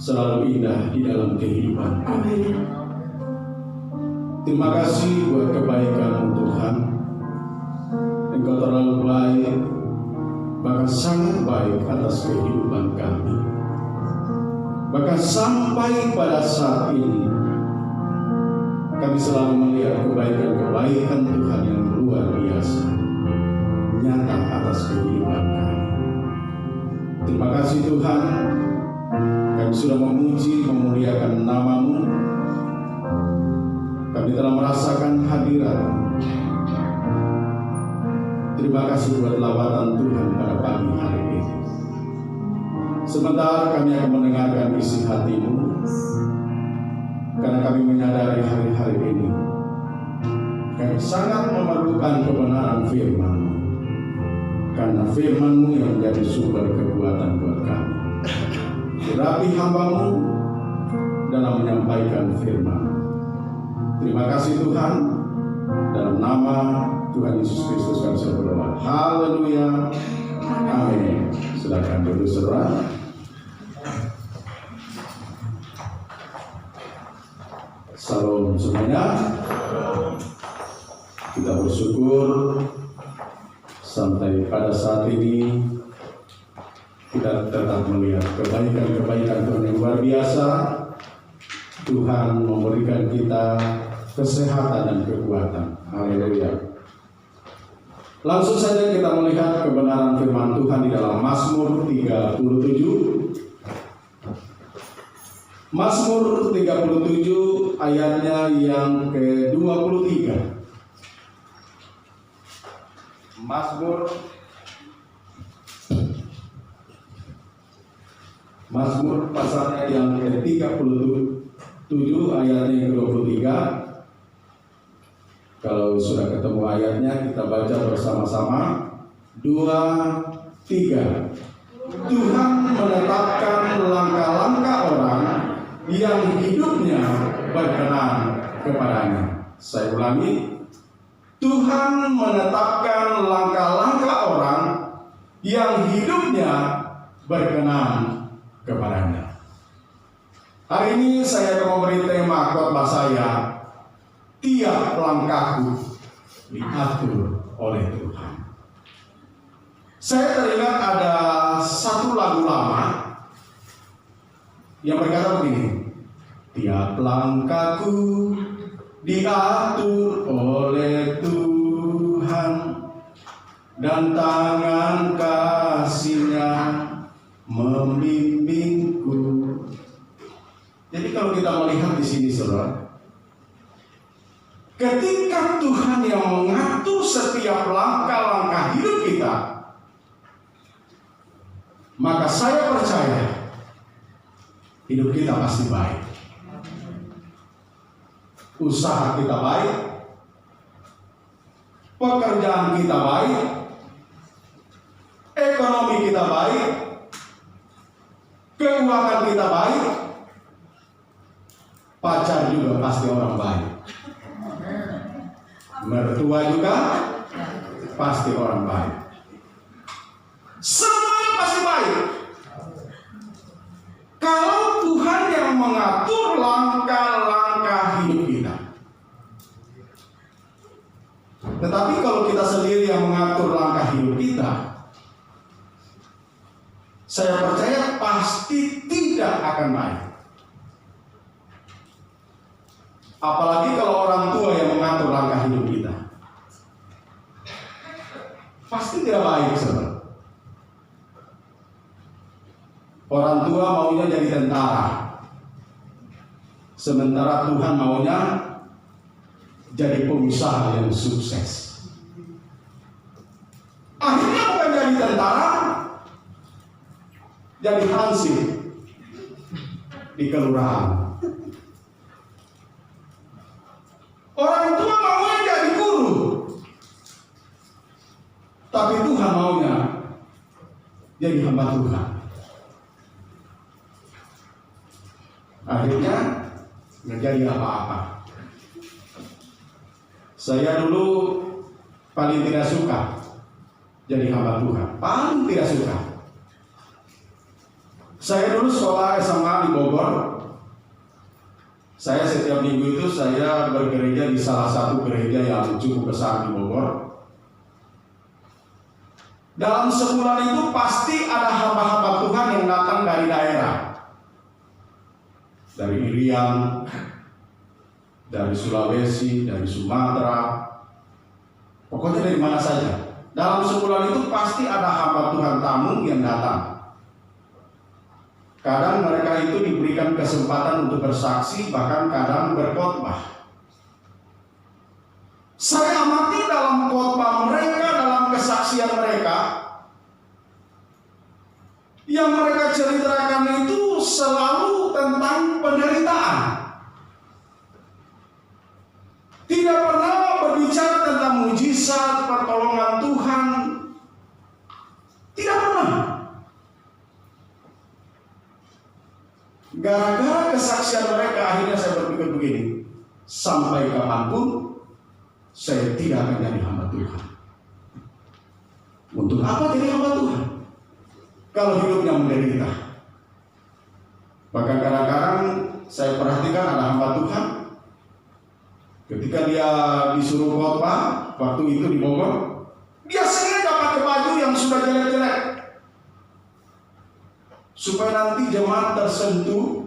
selalu indah di dalam kehidupan kami. Terima kasih buat kebaikan Tuhan. Engkau terlalu baik, bahkan sangat baik atas kehidupan kami. Bahkan sampai pada saat ini, kami selalu melihat kebaikan-kebaikan Tuhan yang luar biasa nyata atas kehidupan kami. Terima kasih Tuhan, kami sudah memuji, memuliakan nama-Mu. Kami telah merasakan hadirat. Terima kasih buat lawatan Tuhan pada pagi hari ini. Sebentar kami akan mendengarkan isi hati-Mu, karena kami menyadari hari-hari ini kami sangat memerlukan kebenaran firman-Mu, karena firman-Mu yang menjadi sumber kekuatan buat kami. Urapi hamba-Mu dalam menyampaikan firman. Terima kasih Tuhan, dalam nama Tuhan Yesus Kristus kami berdoa. Haleluya, amin. Silakan duduk saudara. Salam semuanya. Kita bersyukur sampai pada saat ini kita tetap melihat kebaikan-kebaikan Tuhan yang luar biasa. Tuhan memberikan kita kesehatan dan kekuatan. Haleluya. Langsung saja kita melihat kebenaran firman Tuhan di dalam Mazmur 37. Mazmur 37 ayatnya yang ke-23. Mazmur pasalnya yang ke-37 ayatnya yang ke-23. Kalau sudah ketemu ayatnya, kita baca bersama-sama. 2, 3. Tuhan menetapkan langkah-langkah orang yang hidupnya berkenan kepadanya. Saya ulangi. Tuhan menetapkan langkah-langkah orang yang hidupnya berkenan kepadanya. Hari ini saya akan memberi tema khotbah saya, tiap langkahku diatur oleh Tuhan. Saya teringat ada satu lagu lama yang berkata begini, tiap langkahku diatur oleh Tuhan dan tangan kasih-Nya membimbingku. Jadi kalau kita melihat di sini saudara, ketika Tuhan yang mengatur setiap langkah-langkah hidup kita, maka saya percaya hidup kita pasti baik. Usaha kita baik, pekerjaan kita baik, ekonomi kita baik, keuangan kita baik, pacar juga pasti orang baik, mertua juga pasti orang baik, semuanya pasti baik. Kalau Tuhan yang mengatur langkah-langkah hidup kita. Tetapi kalau kita sendiri yang mengatur langkah hidup kita, saya percaya pasti tidak akan baik. Apalagi kalau orang tua yang mengatur langkah hidup kita, pasti tidak baik saudara. Orang tua maunya jadi tentara, sementara Tuhan maunya jadi pengusaha yang sukses. Akhirnya bukan jadi tentara, jadi hansip di kelurahan. Orang tua maunya jadi guru, tapi Tuhan maunya jadi hamba Tuhan. Akhirnya nggak jadi apa-apa. Saya dulu paling tidak suka jadi hamba Tuhan, paling tidak suka. Saya dulu sekolah SMA di Bogor. Saya setiap minggu itu saya bergereja di salah satu gereja yang cukup besar di Bogor. Dalam sebulan itu pasti ada hamba-hamba Tuhan yang datang dari daerah, dari Irian, dari Sulawesi, dari Sumatera, pokoknya dari mana saja. Dalam sebulan itu pasti ada hamba Tuhan tamu yang datang. Kadang mereka itu diberikan kesempatan untuk bersaksi, bahkan kadang berkhotbah. Saya amati dalam khotbah mereka, dalam kesaksian mereka, yang mereka ceritakan itu selalu tentang penderitaan. Tidak pernah berbicara tentang mujizat, pertolongan Tuhan. Tidak pernah. Gara-gara kesaksian mereka, akhirnya saya berpikir begini, sampai kapanpun saya tidak akan jadi hamba Tuhan. Untuk apa jadi hamba Tuhan kalau hidupnya menderita? Bahkan kadang-kadang saya perhatikan ada hamba Tuhan, ketika dia disuruh khotbah waktu itu di Bogor, dia sengaja pakai baju yang sudah jelek-jelek supaya nanti jemaat tersentuh,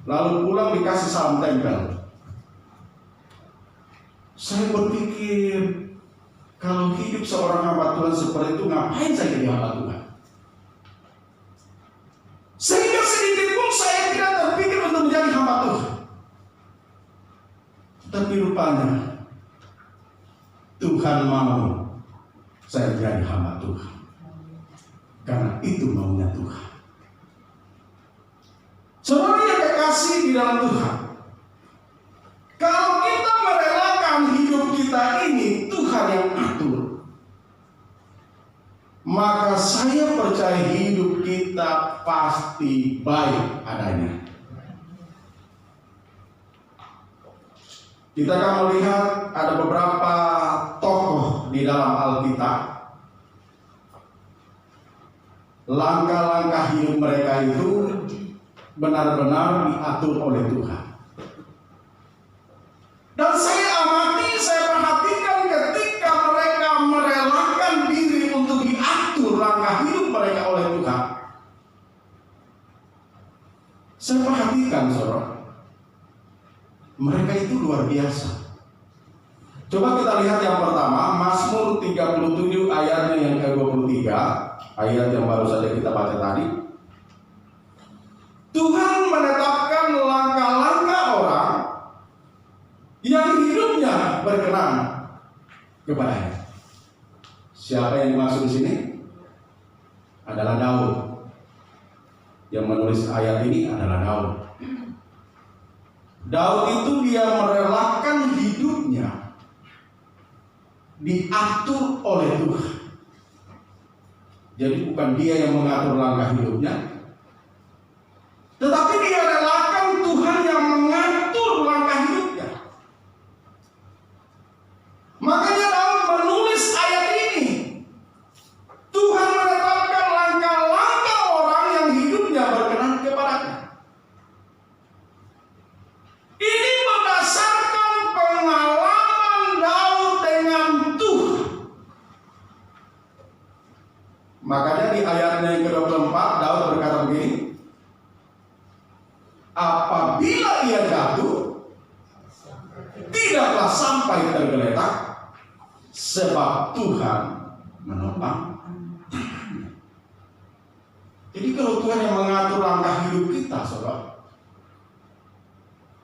lalu pulang dikasih salam tempel. Saya berpikir, kalau hidup seorang hamba Tuhan seperti itu, ngapain saya jadi hamba Tuhan? Sehingga sedikit pun saya tidak terpikir untuk menjadi hamba Tuhan. Tapi rupanya Tuhan mau saya menjadi hamba Tuhan, karena itu maunya Tuhan. Saudara yang kekasih di dalam Tuhan, kalau kita merelakan hidup kita ini Tuhan yang atur, maka saya percaya hidup kita pasti baik adanya. Kita akan melihat ada beberapa tokoh di dalam Alkitab. Langkah-langkah hidup mereka itu benar-benar diatur oleh Tuhan. Dan saya amati, saya perhatikan ketika mereka merelakan diri untuk diatur langkah hidup mereka oleh Tuhan. Saya perhatikan, saudara, mereka itu luar biasa. Coba kita lihat yang pertama, Mazmur 37 ayatnya yang ke-23, ayat yang baru saja kita baca tadi. Tuhan menetapkan langkah-langkah orang yang hidupnya berkenan kepadanya. Siapa yang dimaksud di sini? Adalah Daud. Yang menulis ayat ini adalah Daud. Daud itu dia merelakan hidupnya diatur oleh Tuhan. Jadi bukan dia yang mengatur langkah hidupnya, tetapi dia relakan Tuhan yang mengatur langkah hidupnya. Makanya Daud menulis ayat ini. Tuhan menetapkan langkah-langkah orang yang hidupnya berkenan kepadanya. Ini berdasarkan pengalaman Daud dengan Tuhan. Makanya di ayatnya yang ke-24 Daud berkata begini, apabila ia jatuh, tidaklah sampai tergeletak, sebab Tuhan menopang. Jadi kalau Tuhan yang mengatur langkah hidup kita, saudara,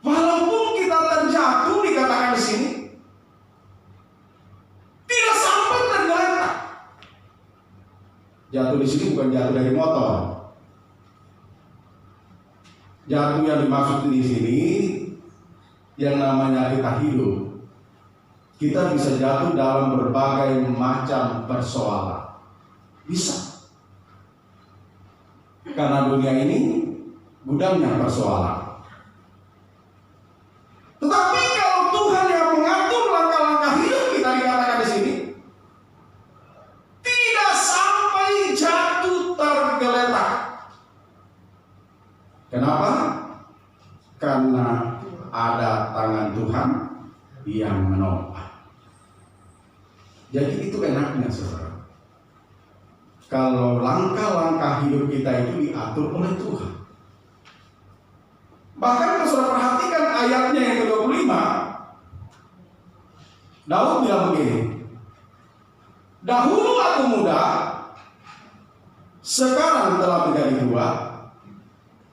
walaupun kita terjatuh, dikatakan di sini, tidak sampai tergeletak. Jatuh di sini bukan jatuh dari motor. Jatuh yang dimaksud di sini yang namanya kita hidup. Kita bisa jatuh dalam berbagai macam persoalan. Bisa. Karena dunia ini gudangnya persoalan. Tetapi kalau Tuhan yang mengatur langkah-langkah hidup kita, dikatakan di sini, tidak sampai jatuh tergeletak. yang menopang. Jadi itu enaknya saudara, kalau langkah-langkah hidup kita itu diatur oleh Tuhan. Bahkan kalau saudara perhatikan ayatnya yang ke-25, Daud bilang begini, dahulu aku muda, sekarang telah menjadi tua,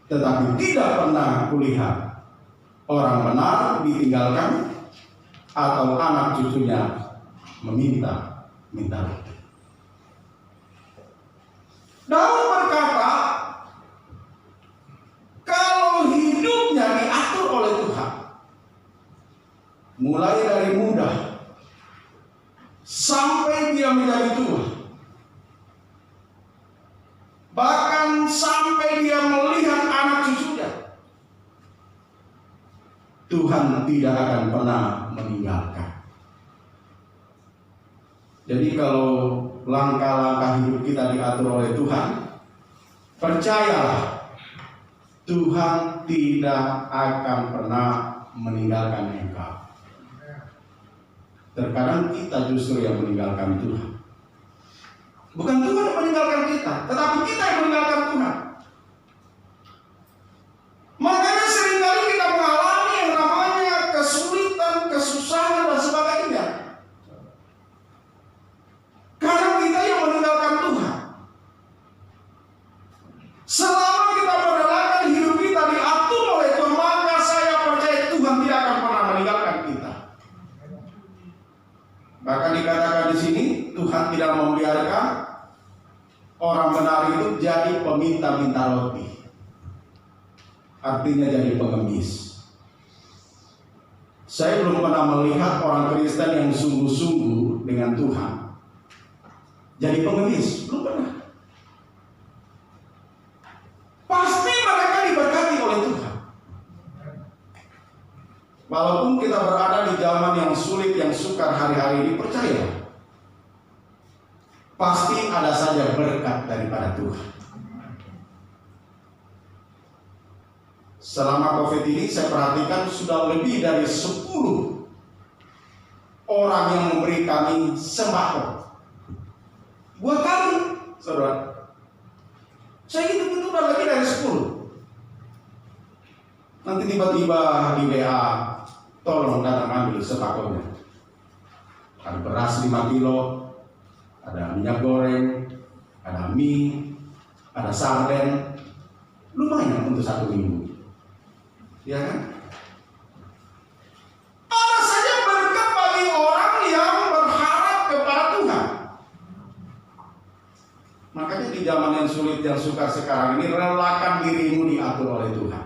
tetapi tidak pernah kulihat orang benar ditinggalkan atau anak cucunya minta roti. Daud berkata, kalau hidupnya diatur oleh Tuhan, mulai dari muda sampai dia menjadi tua, bahkan sampai dia melihat anak cucunya, Tuhan tidak akan pernah meninggalkan. Jadi kalau langkah-langkah hidup kita diatur oleh Tuhan, percayalah, Tuhan tidak akan pernah meninggalkan engkau. Terkadang kita justru yang meninggalkan Tuhan. Bukan Tuhan yang meninggalkan kita, tetapi kita yang meninggalkan Tuhan. Makanya seringkali kita mengalami yang namanya kesulitan, kesusahan, dan sebagainya. Karena kita yang meninggalkan Tuhan. Selama kita merelakan hidup kita diatur oleh Tuhan, maka saya percaya Tuhan tidak akan pernah meninggalkan kita. Bahkan dikatakan di sini, Tuhan tidak membiarkan orang benar itu jadi peminta-minta roti. Artinya jadi pengemis. Saya belum pernah melihat orang Kristen yang sungguh-sungguh dengan Tuhan jadi pengemis, belum pernah. Pasti mereka diberkati oleh Tuhan. Walaupun kita berada di zaman yang sulit, yang sukar hari-hari ini, percaya, pasti ada saja berkat daripada Tuhan. Selama COVID ini saya perhatikan sudah lebih dari 10 orang yang memberi kami sembako. Buat kami, saudara. Saya hitung-hitung udah lebih dari 10. Nanti tiba-tiba di WA, tolong datang ambil sembakonya. Ada beras 5 kilo, ada minyak goreng, ada mie, ada sarden. Lumayan untuk 1 minggu. Ya kan? Ada saja berkat bagi orang yang berharap kepada Tuhan. Makanya di zaman yang sulit, yang sukar sekarang ini, relakan dirimu diatur oleh Tuhan,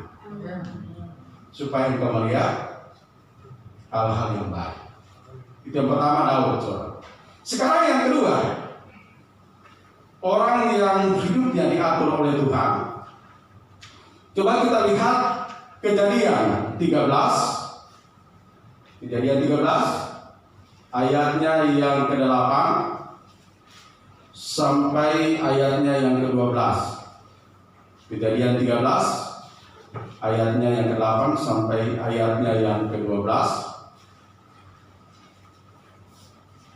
supaya engkau melihat hal-hal yang baik. Itu yang pertama, Daud, saudara. Sekarang yang kedua, orang yang hidupnya diatur oleh Tuhan. Coba kita lihat Kejadian 13. Kejadian 13 ayatnya yang ke-8 sampai ayatnya yang ke-12. Kejadian 13 ayatnya yang ke-8 sampai ayatnya yang ke-12.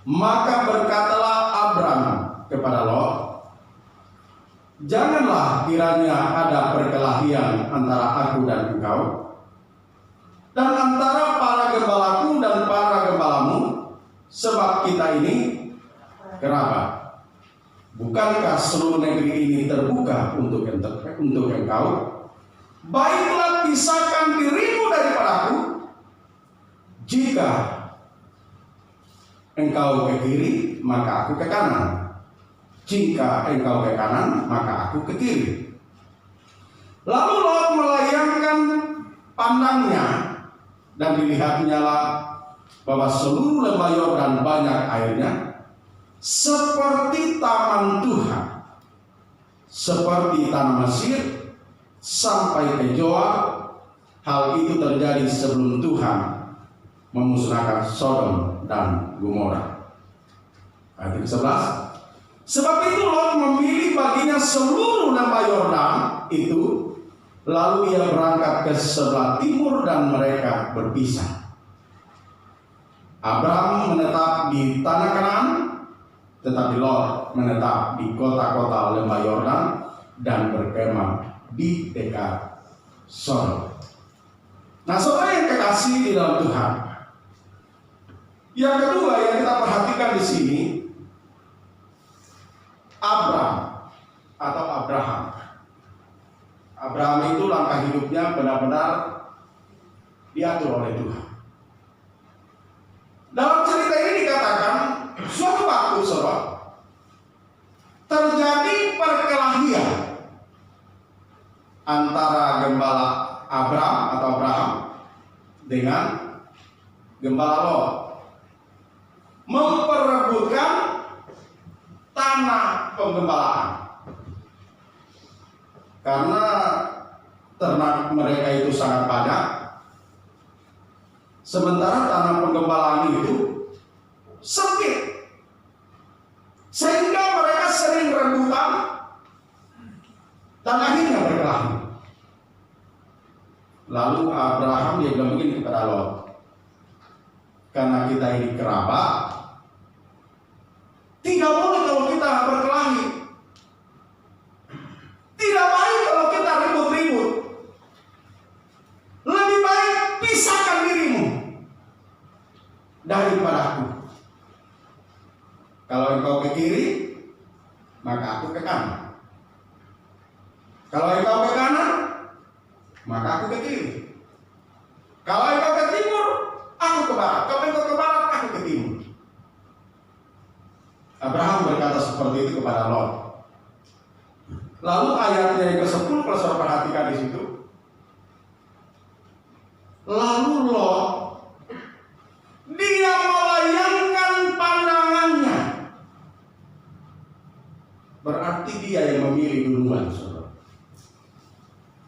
Maka berkatalah Abram kepada Lot, janganlah kiranya ada perkelahian antara aku dan engkau, dan antara para gembalaku dan para gembalamu, sebab kita ini kerabat. Bukankah seluruh negeri ini terbuka untuk engkau? Baiklah pisahkan dirimu daripadaku. Jika engkau ke kiri, maka aku ke kanan. Jika engkau ke kanan, maka aku ke kiri. Lalu Lot melayangkan pandangnya, dan dilihatnya lah bahwa seluruh lembah Yordan banyak airnya, seperti taman Tuhan, seperti tanah Mesir, sampai ke Joab. Hal itu terjadi sebelum Tuhan memusnahkan Sodom dan Gomora. Ayat 11. Sebab itu Lot memilih baginya seluruh lembah Yordan itu, lalu ia berangkat ke sebelah timur dan mereka berpisah. Abraham menetap di tanah Kanaan, tetapi Lot menetap di kota-kota lembah Yordan dan berkemah di dekat Sodom. Nah, saudara yang kekasih di dalam Tuhan, yang kedua yang kita perhatikan di sini, Abraham. Abraham itu langkah hidupnya benar-benar diatur oleh Tuhan. Dalam cerita ini dikatakan, suatu waktu saudara, terjadi perkelahian antara gembala Abraham dengan gembala Lot, memperebutkan tanah penggembalaan. Karena ternak mereka itu sangat banyak, sementara tanah penggembalaan itu sempit, sehingga mereka sering rebutan dan akhirnya berkelahi. Lalu Abraham dia bilang begini kepada Lot, karena kita ini kerabat, tidak boleh kalau kita berkelahi, tidak baik kalau kita ribut-ribut. Lebih baik pisahkan dirimu daripada aku. Kalau engkau ke kiri, maka aku ke kanan. Kalau engkau ke kanan, maka aku ke kiri. Kalau engkau ke timur, aku ke barat. Kalau engkau ke barat, aku ke timur. Abraham berkata seperti itu kepada Lot. Lalu ayatnya yang ke-10, kalau saudara perhatikan di situ. Lalu Lot, dia melayangkan pandangannya. Berarti dia yang memilih duluan, saudara.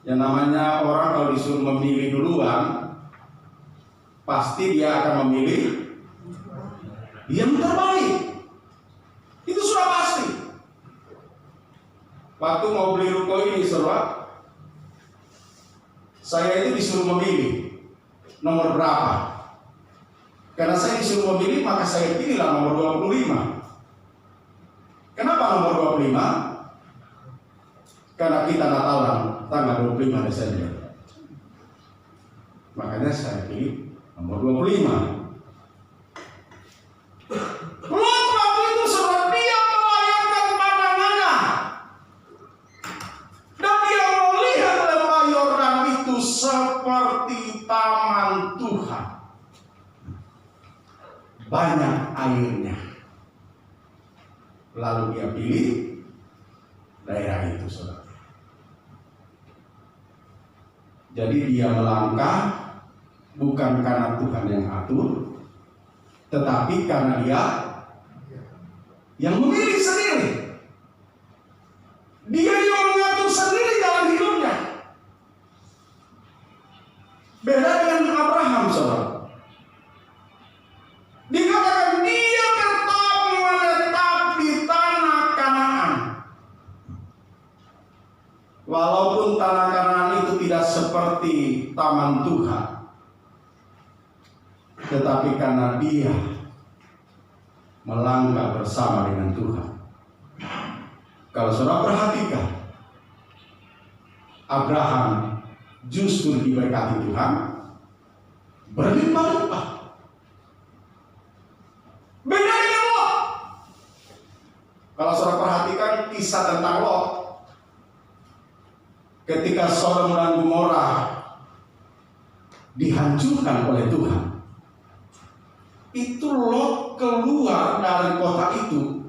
Yang namanya orang kalau disuruh memilih duluan, pasti dia akan memilih yang terbaik. Itu sudah pasti. Waktu mau beli ruko ini, saudara, saya itu disuruh memilih nomor berapa. Karena saya disuruh memilih, maka saya pilihlah nomor 25. Kenapa nomor 25? Karena kita Natalan tanggal 25 Desember. Makanya saya pilih nomor 25. Lot waktu itu saudara, dia melayangkan pandangannya dan dia melihat lembah Yordan itu seperti taman Tuhan, banyak airnya. Lalu dia pilih daerah itu, saudara. Jadi dia melangkah bukan karena Tuhan yang atur, tetapi karena dia yang memilih sendiri. Dia yang mengatur sendiri dalam hidupnya. Beda dengan Abraham, saudara. Dikatakan dia tetap menetap di tanah Kanaan. Walaupun tanah Kanaan itu tidak seperti taman Tuhan, tetapi karena dia melangkah bersama dengan Tuhan. Kalau saudara perhatikan, Abraham justru diberkati Tuhan berlimpah-limpah. Beda dengan Lot. Kalau saudara perhatikan kisah tentang Lot, ketika Sodom dan Gomora dihancurkan oleh Tuhan, itu Lot keluar dari kota itu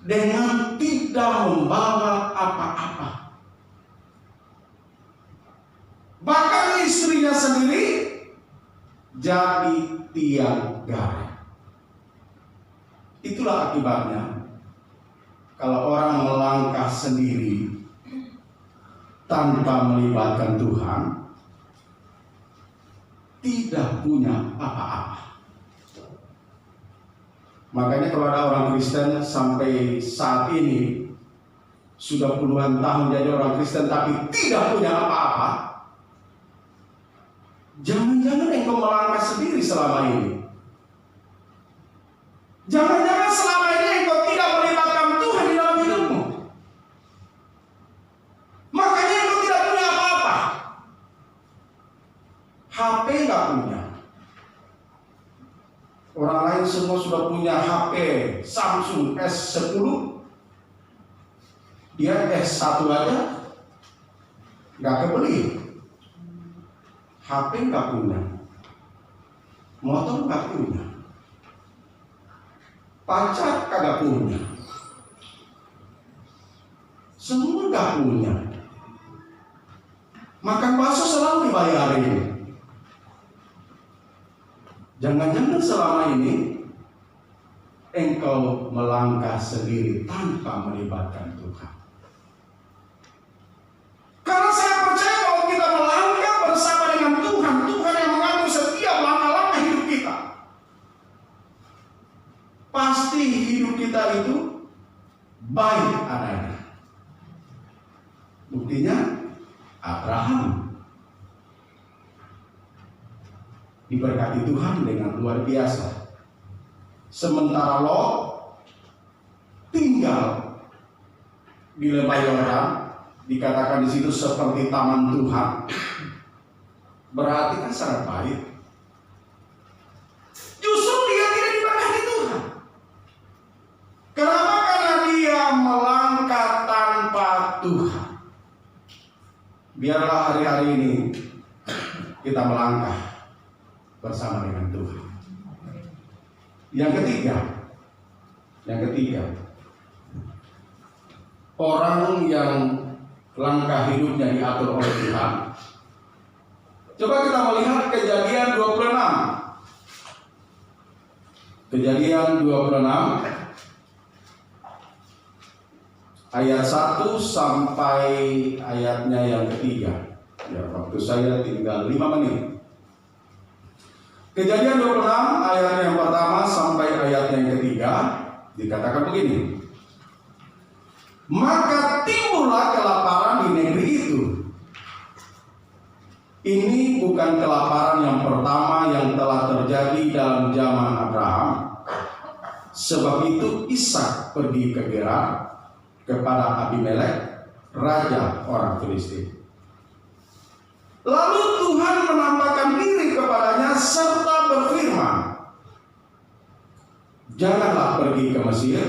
dengan tidak membawa apa-apa. Bahkan istrinya sendiri jadi tiang garam. Itulah akibatnya kalau orang melangkah sendiri tanpa melibatkan Tuhan, tidak punya apa-apa. Makanya kalau ada orang Kristen sampai saat ini sudah puluhan tahun jadi orang Kristen tapi tidak punya apa-apa, jangan-jangan engkau melangkah sendiri selama ini. Jangan-jangan selama ini engkau tidak melibatkan Tuhan di dalam hidupmu. Makanya engkau tidak punya apa-apa. HP nggak punya. Orang lain semua sudah punya HP Samsung S10. Dia S1 aja nggak kebeli. HP nggak punya. Motor nggak punya. Pacar kagak punya. Semua nggak punya. Makan bakso selalu dibayarin. Jangan-jangan selama ini engkau melangkah sendiri tanpa melibatkan Tuhan. Karena saya percaya bahwa kita melangkah bersama dengan Tuhan, Tuhan yang mengatur setiap langkah-langkah hidup kita. Pasti hidup kita itu baik adanya. Buktinya Abraham diberkati Tuhan dengan luar biasa. Sementara Lot tinggal di lembah Yordan, dikatakan di situ seperti taman Tuhan. Berarti kan sangat baik. Justru dia tidak diberkati Tuhan. Kenapa? Karena dia melangkah tanpa Tuhan. Biarlah hari-hari ini kita melangkah bersama dengan Tuhan. Yang ketiga, orang yang langkah hidupnya diatur oleh Tuhan. Coba kita melihat Kejadian 26. Kejadian 26 ayat 1 sampai ayatnya yang ketiga. Ya, waktu saya tinggal 5 menit. Kejadian 26 ayat yang pertama sampai ayat yang ketiga dikatakan begini. Maka timbullah kelaparan di negeri itu. Ini bukan kelaparan yang pertama yang telah terjadi dalam zaman Abraham. Sebab itu Ishak pergi ke Gerar kepada Abimelek, raja orang Filistin. Lalu Tuhan menampakkan diri kepadanya serta berfirman, janganlah pergi ke Mesir,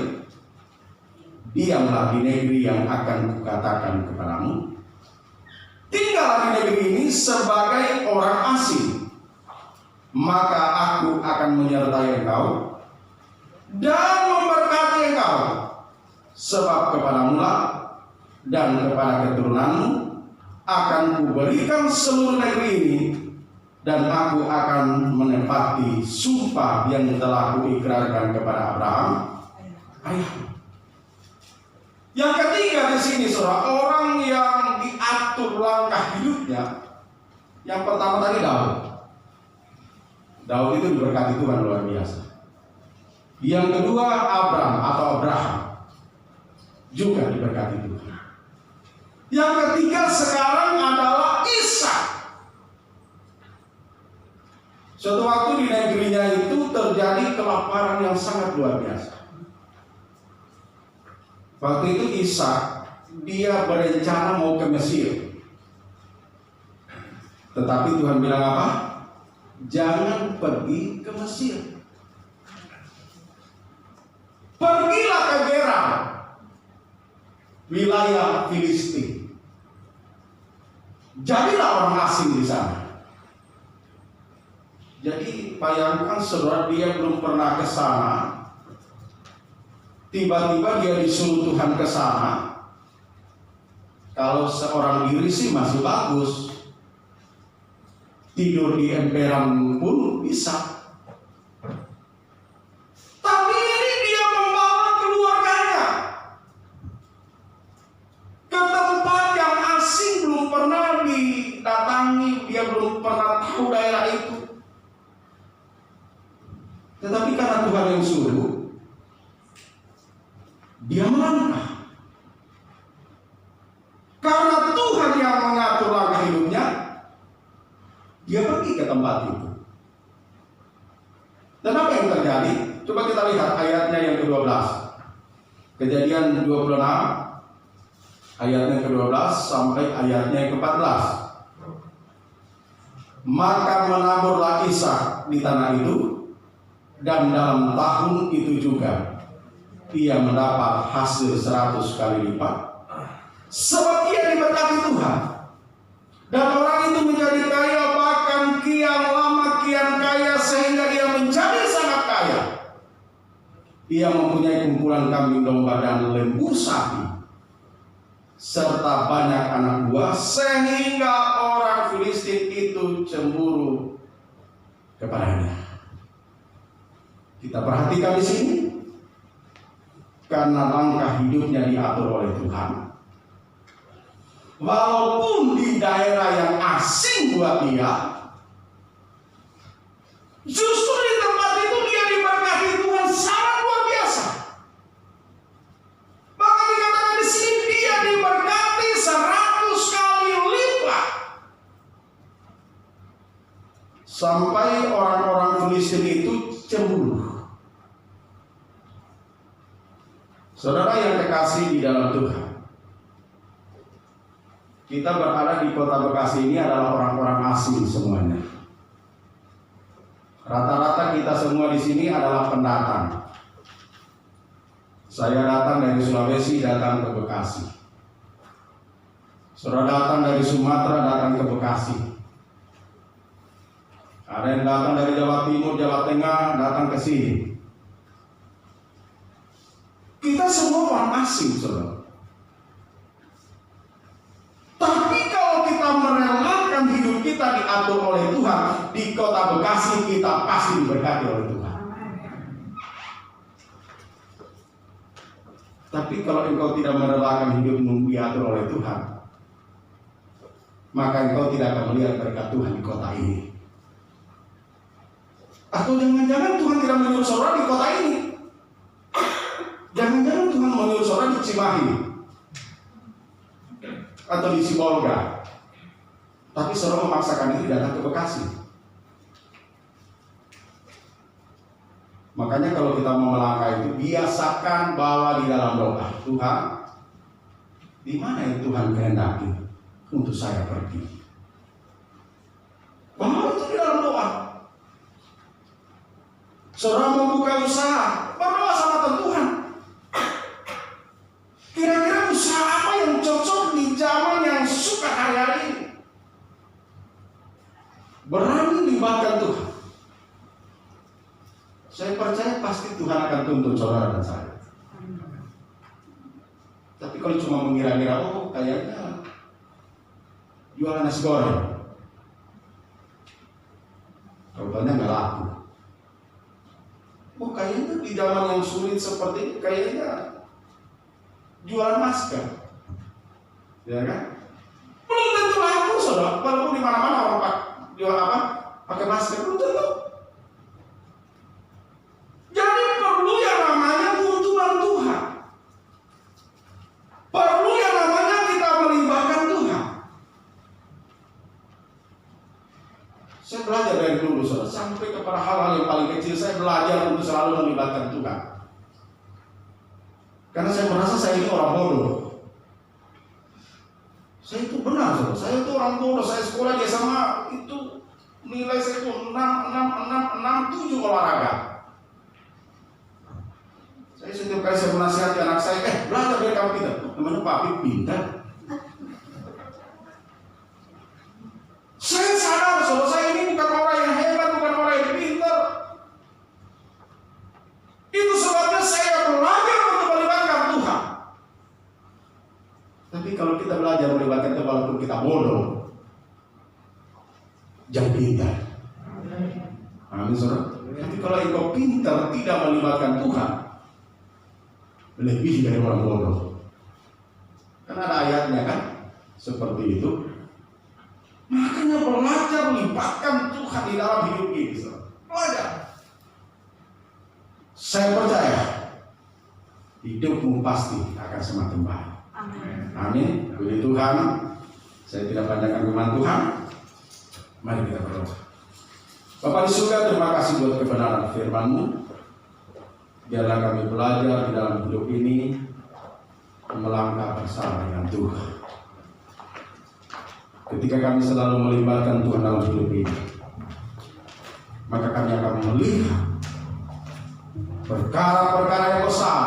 diamlah di negeri yang akan kukatakan kepadamu. Tinggallah di negeri ini sebagai orang asing, maka aku akan menyertai engkau dan memberkati engkau, sebab kepadamulah dan kepada keturunanmu akan kuberikan seluruh negeri ini, dan aku akan menepati sumpah yang telah kuikrarkan kepada Abraham ayahmu. Yang ketiga di sini, saudara, orang yang diatur langkah hidupnya. Yang pertama tadi Daud. Daud itu diberkati Tuhan luar biasa. Yang kedua Abraham juga diberkati Tuhan. Yang ketiga sekarang adalah Ishak. Suatu waktu di negerinya itu terjadi kelaparan yang sangat luar biasa. Waktu itu Ishak dia berencana mau ke Mesir. Tetapi Tuhan bilang apa? Jangan pergi ke Mesir. Pergilah ke Gerar, wilayah Filistin. Jadilah orang asing di sana. Jadi bayangkan saudara, dia belum pernah ke sana. Tiba-tiba dia disuruh Tuhan ke sana. Kalau seorang diri sih masih bagus. Tidur di emperan pun bisa. Tapi ini dia membawa keluarganya ke tempat yang asing, belum pernah didatangi, dia belum pernah tahu daerah itu. Tetapi karena Tuhan yang suruh, dia melangkah. Karena Tuhan yang mengatur langkah hidupnya, dia pergi ke tempat itu. Dan apa yang terjadi? Coba kita lihat ayat Kejadian 26 ayatnya ke-12 sampai ayatnya ke-14. Maka menaburlah Ishak di tanah itu, dan dalam tahun itu juga ia mendapat hasil 100 kali lipat, sebab ia diberkati Tuhan. Dan orang itu menjadi kaya, bahkan kian lama kian kaya, sehingga ia menjadi sangat kaya. Ia mempunyai kumpulan kambing domba dan lembu sapi, serta banyak anak buah, sehingga orang Filistin itu cemburu kepadanya. Kita perhatikan di sini, karena langkah hidupnya diatur oleh Tuhan. Walaupun di daerah yang asing buat dia, justru di tempat itu dia diberkati Tuhan sangat luar biasa. Bahkan dikatakan di sini dia diberkati 100 kali lipat. Sampai orang-orang Filistin itu cemburu. Saudara yang kekasih di dalam Tuhan, kita berada di kota Bekasi ini adalah orang-orang asing semuanya. Rata-rata kita semua di sini adalah pendatang. Saya datang dari Sulawesi, datang ke Bekasi. Saudara datang dari Sumatera, datang ke Bekasi. Ada yang datang dari Jawa Timur, Jawa Tengah, datang ke sini. Kita semua orang asing, saudara. Tapi kalau kita merelakan hidup kita diatur oleh Tuhan, di kota Bekasi kita pasti diberkati oleh Tuhan. Tapi kalau engkau tidak merelakan hidupmu diatur oleh Tuhan, maka engkau tidak akan melihat berkat Tuhan di kota ini. Atau jangan-jangan Tuhan tidak menyuruh saudara di kota ini. Jangan-jangan Tuhan menyuruh saudara di Cimahi atau di Sibolga, tapi saudara memaksakan diri datang ke Bekasi. Makanya kalau kita mau melangkah itu, biasakan bawa di dalam doa, Tuhan, di mana yang Tuhan kehendaki untuk saya pergi. Bawa itu di dalam doa. Saudara mau buka usaha, berdoa sama Tuhan. Kira-kira usaha apa yang cocok di zaman yang suka hari-hari ini? Berani libatkan Tuhan. Saya percaya pasti Tuhan akan tuntun saudara dan saya. Tapi kalau cuma mengira-ngira, oh kayaknya jualan nasi goreng, rupanya nggak laku. Oh kayaknya di zaman yang sulit seperti ini, kayaknya jualan masker, ya kan? Belum tentu laku, saudara. Walaupun di mana-mana orang jual apa? Pakai masker, belum tentu. Jadi perlu yang namanya keuntungan Tuhan. Perlu yang namanya kita melibatkan Tuhan. Saya belajar dari dulu, saudara, sampai kepada hal-hal yang paling kecil, saya belajar untuk selalu melibatkan Tuhan. Karena saya merasa saya ini orang bodoh. Saya itu benar, saudara. Saya itu orang bodoh. Saya sekolah di SMA itu nilai saya itu 6, 7 olahraga. Saya setiap kali saya menasihati anak saya, belajar dari kamu kita. Namanya Pak Pip pintar. Saya sadar, saudara, saya ini bukan orang yang hebat, bukan orang yang pintar. Itu sebabnya saya belajar untuk melibatkan Tuhan. Tapi kalau kita belajar melibatkan Tuhan walaupun kita bodoh, jangan pintar. Amin, saudara. Tapi kalau engkau pintar tidak melibatkan Tuhan, lebih dari orang bodoh. Karena ada ayatnya kan, seperti itu. Makanya belajar melibatkan Tuhan di dalam hidup ini, saudara. Belajar. Saya percaya hidupmu pasti akan semakin baik. Amin. Puji Tuhan. Saya tidak panjangkan firman Tuhan. Mari kita berdoa. Bapa di surga, terima kasih buat kebenaran firman-Mu. Biarlah kami belajar di dalam hidup ini melangkah bersama dengan Tuhan. Ketika kami selalu melibatkan Tuhan dalam hidup ini, maka kami akan melihat perkara-perkara yang besar,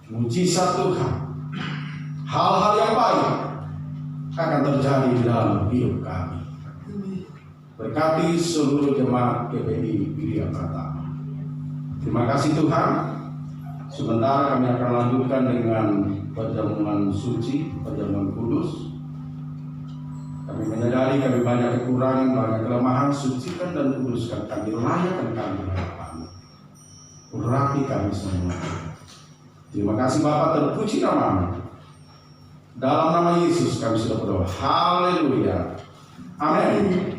mujizat Tuhan, hal-hal yang baik akan terjadi di dalam hidup kami. Berkati seluruh jemaat GPI Widya Pratama. Terima kasih Tuhan. Sementara kami akan lanjutkan dengan perjamuan suci, perjamuan kudus. Kami menyadari kami banyak kekurangan, banyak kelemahan. Sucikan dan kuduskan kami, layakkan kami hadapan-Mu. Urapi kami semua. Terima kasih Bapa, terpuji nama-Mu. Dalam nama Yesus kami sudah berdoa. Haleluya. Amin.